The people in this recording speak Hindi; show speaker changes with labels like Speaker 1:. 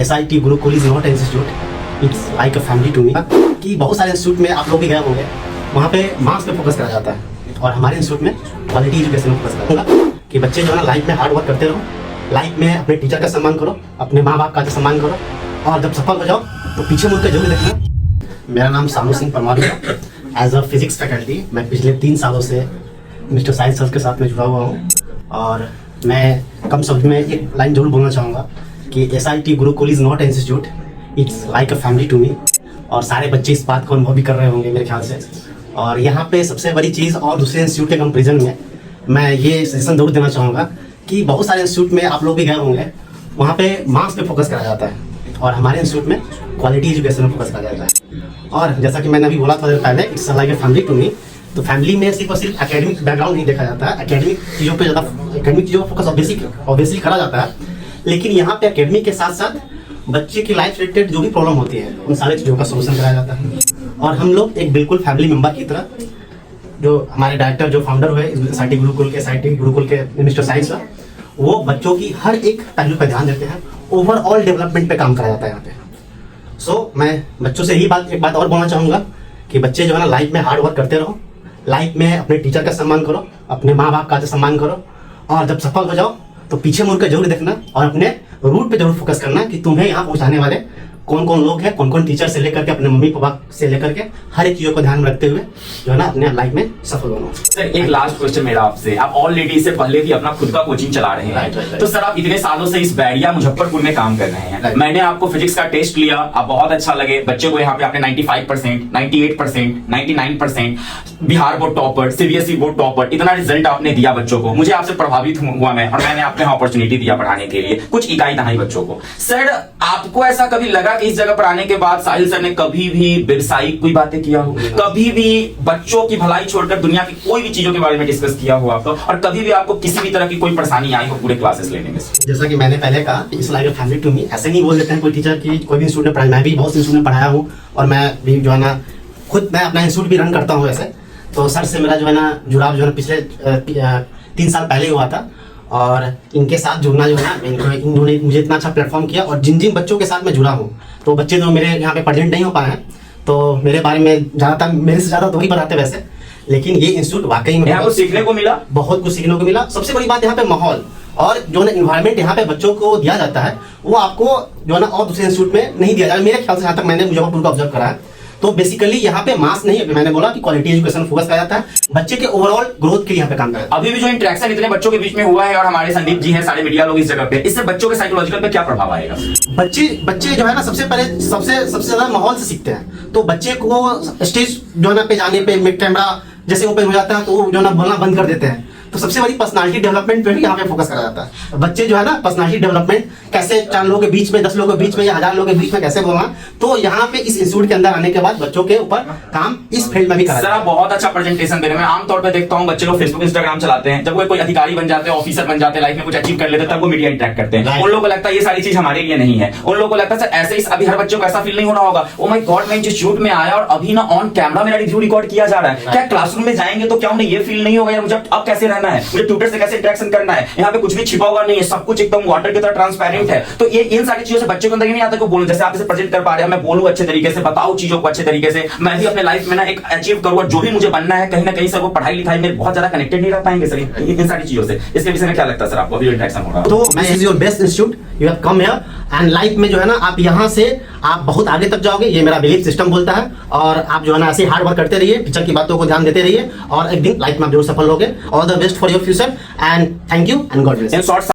Speaker 1: SIT Gurukul is not institute, it's like a family to me. कि बहुत सारे इंस्टीट्यूट में आप लोग भी गए होंगे, वहाँ पे मार्क्स पे फोकस करा जाता है और हमारे इंस्टीट्यूट में क्वालिटी एजुकेशन में फोकस करा जाता है कि बच्चे जो है ना लाइफ में हार्ड वर्क करते रहो, लाइफ में अपने टीचर का सम्मान करो, अपने माँ बाप का सम्मान करो और जब सफल हो जाओ तो पीछे मुड़ के जरूर देखना। मेरा नाम सानू सिंह परमार है। एज अ फिजिक्स फैकल्टी मैं पिछले 3 सालों से मिस्टर साहिल सर के साथ में जुड़ा हुआ हूँ और मैं कम शब्द में एक लाइन जरूर बोलना चाहूँगा कि SIT Gurukul is not institute, it's like a family to me. और सारे बच्चे इस बात को अनुभव भी कर रहे होंगे मेरे ख्याल से। और यहाँ पे सबसे बड़ी चीज़ और दूसरे इंस्टीट्यूट के कंपेरिजन में मैं ये सजेशन जरूर देना चाहूँगा कि बहुत सारे इंस्टीट्यूट में आप लोग भी गए होंगे, वहाँ पे मार्क्स पे फोकस करा जाता है और हमारे इंस्टीट्यूट में क्वालिटी एजुकेशन में फोकस करा जाता है। और जैसा कि मैंने अभी बोला थोड़ा देर पहले, it's like a family to me. तो फैमिली में सिर्फ और सिर्फ एकेडमिक बैकग्राउंड नहीं देखा जाता है, एकेडमिक चीज़ों पे ज़्यादा एकेडमिक चीज़ों पर फोकस ऑब्वियसली करा जाता है, लेकिन यहाँ पे एकेडमिक के साथ साथ बच्चे की लाइफ रिलेटेड जो भी प्रॉब्लम होती है उन सारी चीज़ों का सोल्यूशन कराया जाता है। और हम लोग एक बिल्कुल फैमिली मेम्बर की तरह, जो हमारे डायरेक्टर जो फाउंडर हुए SIT गुरुकुल के मिस्टर साहिल सर, वो बच्चों की हर एक पहलू पर ध्यान देते हैं, ओवरऑल डेवलपमेंट पे काम करा जाता है यहाँ पे। मैं बच्चों से एक बात और बोलना चाहूँगा कि बच्चे जो है ना लाइफ में हार्ड वर्क करते रहो, लाइफ में अपने टीचर का सम्मान करो, अपने माँ बाप का सम्मान करो और जब सफल हो जाओ तो पीछे मुड़ के जरूर देखना और अपने रूट पे जरूर फोकस करना कि तुम्हें यहाँ पहुँचाने वाले कौन कौन लोग हैं, कौन कौन टीचर से लेकर के अपने मम्मी पापा से लेकर के हर एक चीज़ों को ध्यान में रखते हुए जो है ना अपने लाइफ में सफल होना।
Speaker 2: सर एक लास्ट क्वेश्चन मेरा आपसे, आप ऑलरेडी इससे पहले भी अपना खुद का कोचिंग चला रहे हैं,
Speaker 1: right.
Speaker 2: तो सर आप इतने सालों से इस बैरिया मुजफ्फरपुर में काम कर रहे हैं, right. मैंने आपको फिजिक्स का टेस्ट लिया, आप बहुत अच्छा लगे, बच्चे को यहाँ पे आपने 95%, 98%, 99%, Bihar board topper, CBSE board topper, इतना रिजल्ट आपने दिया बच्चों को, मुझे आपसे प्रभावित हुआ मैं, और मैंने आपको अपॉर्चुनिटी दिया पढ़ाने के लिए कुछ इकाई दहाई बच्चों को। सर आपको ऐसा कभी लगा कि इस जगह पर आने के बाद साहिल सर ने कभी भी व्यवसायिक कोई बातें किया हो, कभी भी बच्चों की भलाई छोड़कर दुनिया की कोई भी चीजों के बारे में डिस्कस किया हो आपको, और कभी भी आपको किसी भी तरह की कोई परेशानी आई हो पूरे क्लासेस लेने में?
Speaker 1: जैसा कि मैंने पहले कहा, it's like a family to me. ऐसे नहीं बोल देते हैं कोई टीचर की कोई भी इंस्टीट्यूट में पढ़ाया, मैं भी बहुत इंस्टीट्यूट में पढ़ाया हूँ और मैं भी जो है ना खुद मैं अपना इंस्टीट्यूट भी रन करता हूँ वैसे। तो सर से मेरा जो है ना जुड़ाव जो है पिछले 3 साल पहले हुआ था और इनके साथ जुड़ना जो है ना, इन्होंने मुझे इतना अच्छा प्लेटफॉर्म किया और जिन जिन बच्चों के साथ मैं जुड़ा हूँ, तो बच्चे जो मेरे यहाँ पे प्रेजेंट नहीं हो पाए हैं तो मेरे बारे में ज़्यादातर मेरे से ज़्यादा तो ही बताते वैसे, लेकिन ये इंस्टीट्यूट वाकई में
Speaker 2: यहाँ कुछ सीखने को मिला,
Speaker 1: बहुत कुछ सीखने को मिला। सबसे बड़ी बात यहाँ पे माहौल और जो ना इन्वायरमेंट यहाँ पे बच्चों को दिया जाता है वो आपको जो है ना और दूसरे इंस्टीट्यूट में नहीं दिया जाता मेरे ख्याल से, जहाँ तक मैंने मुजफ्फरपुर को ऑब्जर्व करा है। तो बेसिकली यहाँ पे मास नहीं, मैंने बोला कि क्वालिटी एजुकेशन फोकस करा जाता है, बच्चे के ओवरऑल ग्रोथ के लिए यहाँ पे काम करता है।
Speaker 2: अभी भी जो इंटरेक्शन इतने बच्चों के बीच में हुआ है और हमारे संदीप जी हैं, सारे मीडिया लोग इस जगह पे, इससे बच्चों के साइकोलॉजिकल पे क्या प्रभाव आएगा?
Speaker 1: बच्चे जो है ना सबसे ज्यादा माहौल से सीखते हैं। तो बच्चे को स्टेज जो है ना पे जाने पे कैमरा जैसे ओपन हो जाता है तो वो जो है ना बोलना बंद कर देते हैं। तो सबसे बड़ी पर्सनालिटी डेवलपमेंट पे भी यहाँ पे फोकस करा जाता है। बच्चे जो है ना पर्सनालिटी डेवलपमेंट कैसे 4 लोगों के बीच में, 10 लोगों के बीच में या 1000 लोगों के बीच में कैसे बोलना, तो यहाँ पे इस इंस्टीट्यूट के अंदर आने के बाद बच्चों के ऊपर काम इस फील्ड में भी करा जाता है।
Speaker 2: सर आप बहुत अच्छा प्रेजेंटेशन दे रहे हैं। मैं आमतौर पर देखता हूँ बच्चे लोग फेसबुक इंस्टाग्राम चलाते हैं, जब कोई अधिकारी बन जाते हैं, ऑफिसर बन जाते हैं, लाइफ में कुछ अचीव कर लेते हैं, तब वो मीडिया इंटरेक्ट करते हैं। उन लोगों को लगता है ये सारी चीज हमारे लिए नहीं है, उन लोगों को लगता है सर ऐसे ही अभी हर बच्चों को ऐसा फील नहीं हो रहा होगा, ओ माय गॉड मैं इंस्टीट्यूट में आया और अभी ना ऑन कैमरा मेरा रिव्यू रिकॉर्ड किया जा रहा है, क्या क्लासरूम में जाएंगे तो क्या उन्हें ये फील नहीं होगा यार मुझे अब कैसे रहना है, मुझे ट्यूटर से कैसे इंटरेक्शन करना है, यहाँ पे कुछ भी छिपा हुआ नहीं है, सब कुछ एकदम वाटर की तरह ट्रांसपेरेंट है। तो ये इन सारी चीजों से बच्चे को अंदर नहीं आता कि बोलूं, जैसे आप इसे प्रेजेंट कर पा रहे हैं, मैं बोलूं अच्छे तरीके से, बताऊं चीजों को अच्छे तरीके से, मैं भी अपने लाइफ में ना एक अचीव करूंगा जो भी मुझे बनना है। कहीं ना कहीं सर वो पढ़ाई लिखाई में बहुत ज्यादा कनेक्टेड नहीं रह पाएंगे सर इन सारी चीजों से। इसके विषय में क्या लगता है सर आपको अभी इंटरेक्शन हो रहा है?
Speaker 1: तो मैं is your best institute, you have come here and life में जो है ना आप यहाँ से आप बहुत आगे तक जाओगे, ये मेरा बिलीफ सिस्टम बोलता है। और आप जो है ना ऐसे हार्ड वर्क करते रहिए, टीचर की बातों को ध्यान देते रहिए और एक दिन लाइफ में आप जरूर सफल होगे। All the best for your future and thank you and God bless.